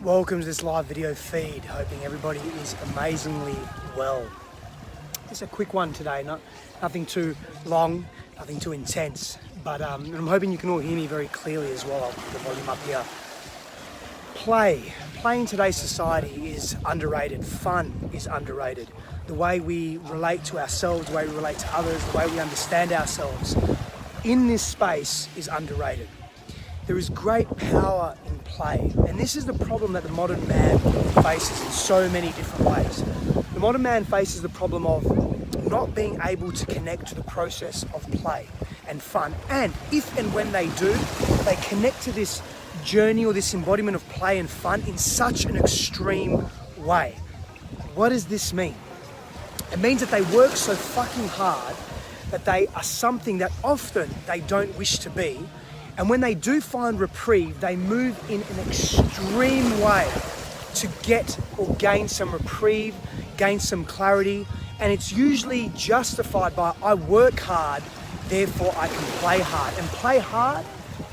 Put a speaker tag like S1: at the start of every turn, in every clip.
S1: Welcome to this live video feed. Hoping everybody is amazingly well. It's a quick one today, nothing too long, nothing too intense, but I'm hoping you can all hear me very clearly as well. I'll put the volume up here. Play in today's society is underrated. Fun is underrated. The way we relate to ourselves, the way we relate to others, the way we understand ourselves in this space is underrated. There is great power in play, and this is the problem that the modern man faces in so many different ways. The modern man faces the problem of not being able to connect to the process of play and fun, and if and when they do, they connect to this journey or this embodiment of play and fun in such an extreme way. What does this mean? It means that they work so fucking hard that they are something that often they don't wish to be. And when they do find reprieve, they move in an extreme way to get or gain some reprieve, gain some clarity. And it's usually justified by, I work hard, therefore I can play hard. And play hard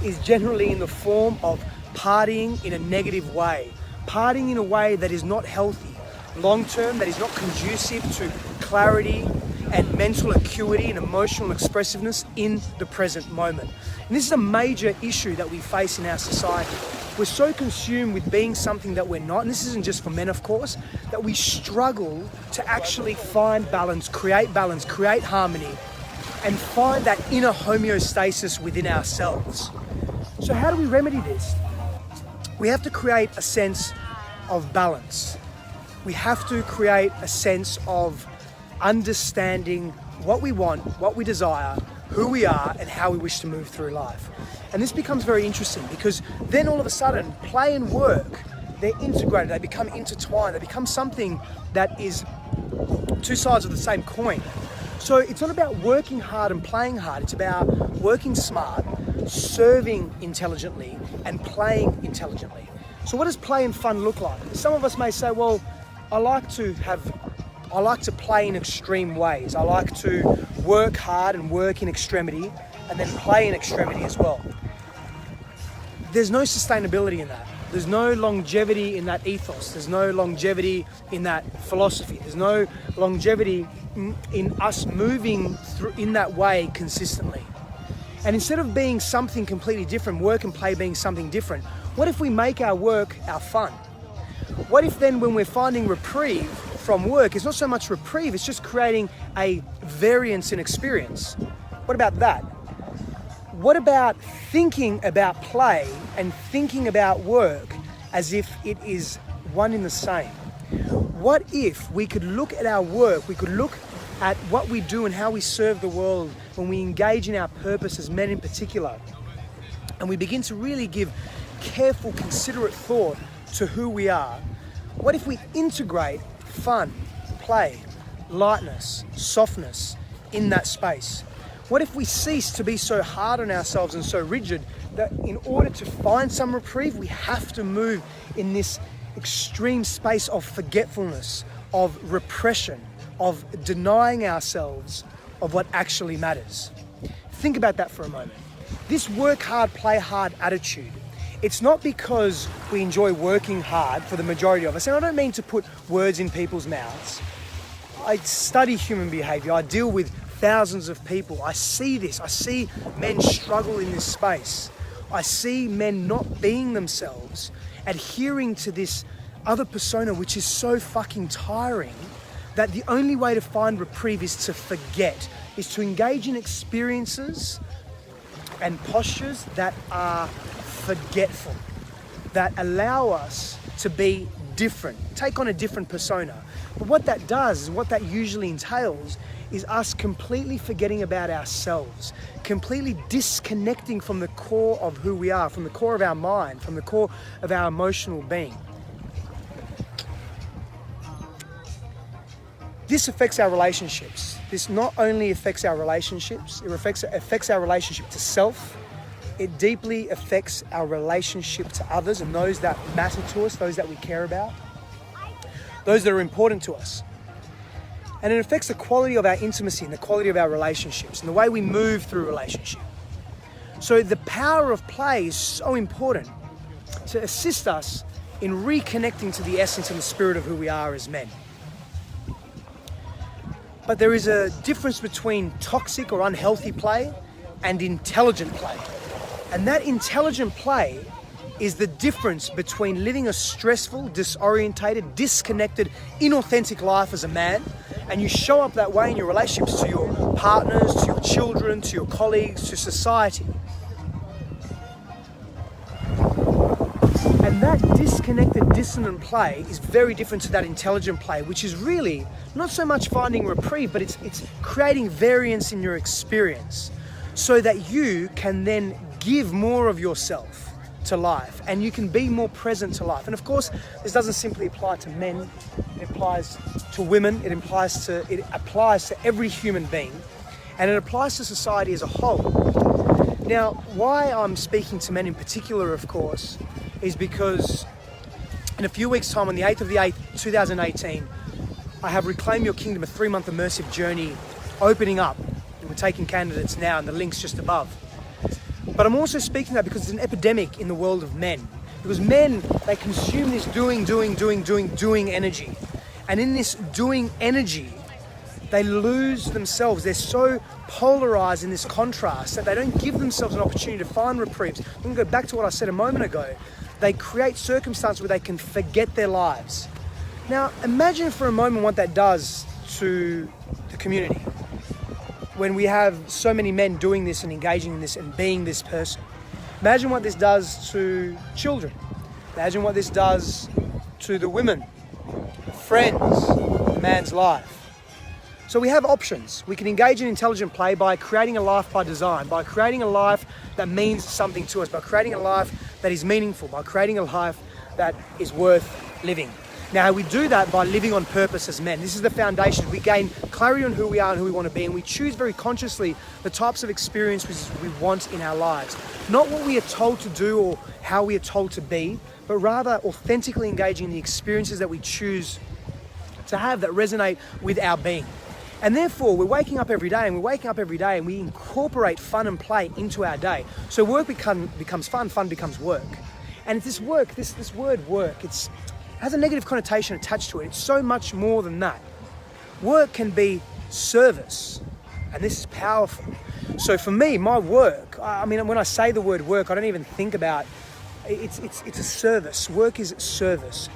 S1: is generally in the form of partying in a negative way. Partying in a way that is not healthy. Long term, that is not conducive to clarity and mental acuity and emotional expressiveness in the present moment. And this is a major issue that we face in our society. We're so consumed with being something that we're not, and this isn't just for men, of course, that we struggle to actually find balance, create harmony, and find that inner homeostasis within ourselves. So how do we remedy this? We have to create a sense of balance. We have to create a sense of understanding what we want, what we desire, who we are, and how we wish to move through life. And this becomes very interesting because then all of a sudden, play and work, they're integrated, they become intertwined, they become something that is two sides of the same coin. So it's not about working hard and playing hard, it's about working smart, serving intelligently, and playing intelligently. So what does play and fun look like? Some of us may say, well, I like to play in extreme ways. I like to work hard and work in extremity and then play in extremity as well. There's no sustainability in that. There's no longevity in that ethos. There's no longevity in that philosophy. There's no longevity in us moving through in that way consistently. And instead of being something completely different, work and play being something different, what if we make our work our fun? What if then when we're finding reprieve from work, it's not so much reprieve, it's just creating a variance in experience? What about that? What about thinking about play and thinking about work as if it is one in the same? What if we could look at our work, we could look at what we do and how we serve the world when we engage in our purpose as men in particular, and we begin to really give careful, considerate thought to who we are? What if we integrate fun, play, lightness, softness in that space? What if we cease to be so hard on ourselves and so rigid that in order to find some reprieve, we have to move in this extreme space of forgetfulness, of repression, of denying ourselves of what actually matters? Think about that for a moment. This work hard, play hard attitude, it's not because we enjoy working hard for the majority of us. And I don't mean to put words in people's mouths. I study human behavior. I deal with thousands of people. I see this. I see men struggle in this space. I see men not being themselves, adhering to this other persona, which is so fucking tiring, that the only way to find reprieve is to forget, is to engage in experiences and postures that are forgetful, that allow us to be different, take on a different persona. But what that does, what that usually entails, is us completely forgetting about ourselves, completely disconnecting from the core of who we are, from the core of our mind, from the core of our emotional being. This affects our relationships. This not only affects our relationships, it affects our relationship to self. It deeply affects our relationship to others and those that matter to us, those that we care about, those that are important to us. And it affects the quality of our intimacy and the quality of our relationships and the way we move through relationship. So the power of play is so important to assist us in reconnecting to the essence and the spirit of who we are as men. But there is a difference between toxic or unhealthy play and intelligent play. And that intelligent play is the difference between living a stressful, disorientated, disconnected, inauthentic life as a man, and you show up that way in your relationships to your partners, to your children, to your colleagues, to society. And that disconnected, dissonant play is very different to that intelligent play, which is really not so much finding reprieve, but it's creating variance in your experience so that you can then give more of yourself to life and you can be more present to life. And of course, this doesn't simply apply to men, it applies to women, it applies to every human being, and it applies to society as a whole. Now, why I'm speaking to men in particular, of course, is because in a few weeks' time, on the 8th of the 8th, 2018, I have Reclaim Your Kingdom, a 3-month immersive journey opening up. And we're taking candidates now, and the link's just above. But I'm also speaking that because it's an epidemic in the world of men. Because men, they consume this doing energy. And in this doing energy, they lose themselves. They're so polarized in this contrast that they don't give themselves an opportunity to find reprieves. I'm going to go back to what I said a moment ago. They create circumstances where they can forget their lives. Now, imagine for a moment what that does to the community. When we have so many men doing this and engaging in this and being this person. Imagine what this does to children. Imagine what this does to the women, the friends, the man's life. So we have options. We can engage in intelligent play by creating a life by design, by creating a life that means something to us, by creating a life that is meaningful, by creating a life that is worth living. Now, we do that by living on purpose as men. This is the foundation. We gain clarity on who we are and who we want to be, and we choose very consciously the types of experiences we want in our lives. Not what we are told to do or how we are told to be, but rather authentically engaging in the experiences that we choose to have that resonate with our being. And therefore, we're waking up every day and we incorporate fun and play into our day. So work becomes fun, fun becomes work. And it's this work, this word work, it has a negative connotation attached to it. It's so much more than that. Work can be service, and this is powerful. So for me, my work, I mean, when I say the word work, I don't even think about, it's a service. Work is service.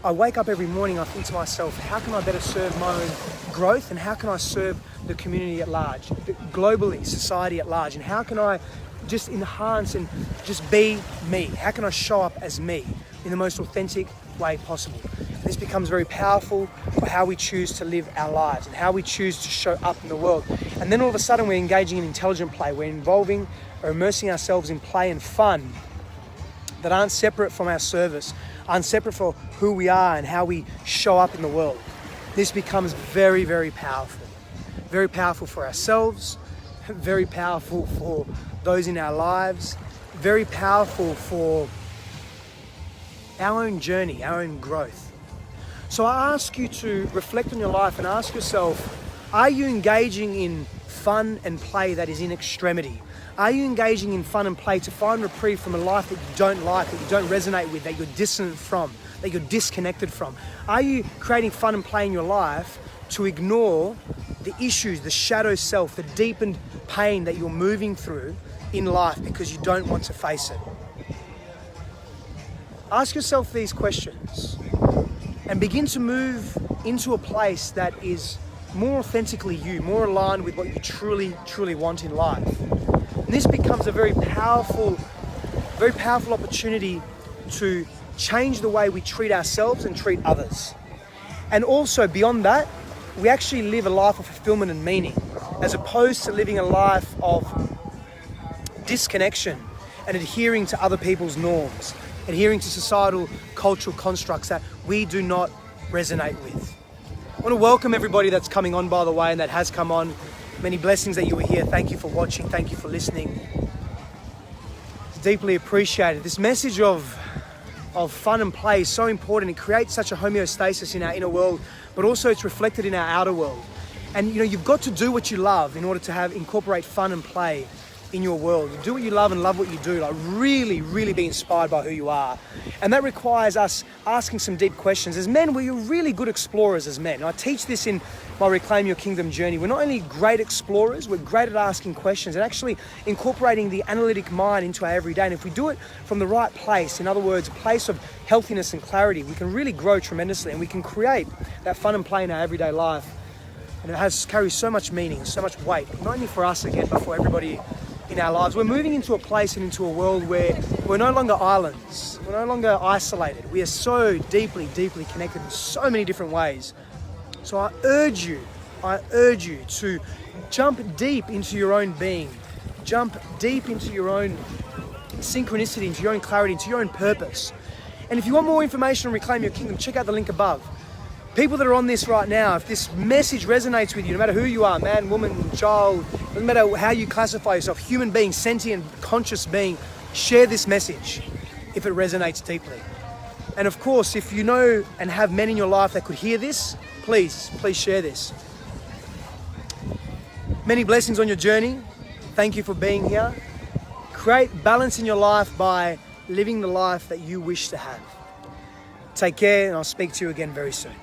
S1: I wake up every morning, I think to myself, how can I better serve my own growth, and how can I serve the community at large, globally, society at large, and how can I just enhance and just be me? How can I show up as me in the most authentic way possible? And this becomes very powerful for how we choose to live our lives and how we choose to show up in the world. And then all of a sudden we're engaging in intelligent play. We're involving or immersing ourselves in play and fun that aren't separate from our service, aren't separate for who we are and how we show up in the world. This becomes very, very powerful. Very powerful for ourselves, very powerful for those in our lives, very powerful for our own journey, our own growth. So I ask you to reflect on your life and ask yourself, are you engaging in fun and play that is in extremity? Are you engaging in fun and play to find reprieve from a life that you don't like, that you don't resonate with, that you're dissonant from, that you're disconnected from? Are you creating fun and play in your life to ignore the issues, the shadow self, the deepened pain that you're moving through in life because you don't want to face it? Ask yourself these questions and begin to move into a place that is more authentically you, more aligned with what you truly, truly want in life. And this becomes a very powerful opportunity to change the way we treat ourselves and treat others. And also beyond that, we actually live a life of fulfillment and meaning, as opposed to living a life of disconnection and adhering to other people's norms, adhering to societal cultural constructs that we do not resonate with. I want to welcome everybody that's coming on, by the way, and that has come on. Many blessings that you were here. Thank you for watching. Thank you for listening. It's deeply appreciated. This message of fun and play is so important. It creates such a homeostasis in our inner world, but also it's reflected in our outer world. And you've got to do what you love in order to incorporate fun and play in your world. Do what you love and love what you do. Like really, really be inspired by who you are. And that requires us asking some deep questions. As men, we're really good explorers as men. I teach this in my Reclaim Your Kingdom journey. We're not only great explorers, we're great at asking questions and actually incorporating the analytic mind into our everyday. And if we do it from the right place, in other words, a place of healthiness and clarity, we can really grow tremendously and we can create that fun and play in our everyday life. And it carries so much meaning, so much weight, not only for us again, but for everybody in our lives. We're moving into a place and into a world where we're no longer islands. We're no longer isolated. We are so deeply, deeply connected in so many different ways. So I urge you to jump deep into your own being. Jump deep into your own synchronicity, into your own clarity, into your own purpose. And if you want more information on Reclaim Your Kingdom, check out the link above. People that are on this right now, if this message resonates with you, no matter who you are, man, woman, child, doesn't matter how you classify yourself, human being, sentient, conscious being, share this message if it resonates deeply. And of course, if you know and have men in your life that could hear this, please share this. Many blessings on your journey. Thank you for being here. Create balance in your life by living the life that you wish to have. Take care, and I'll speak to you again very soon.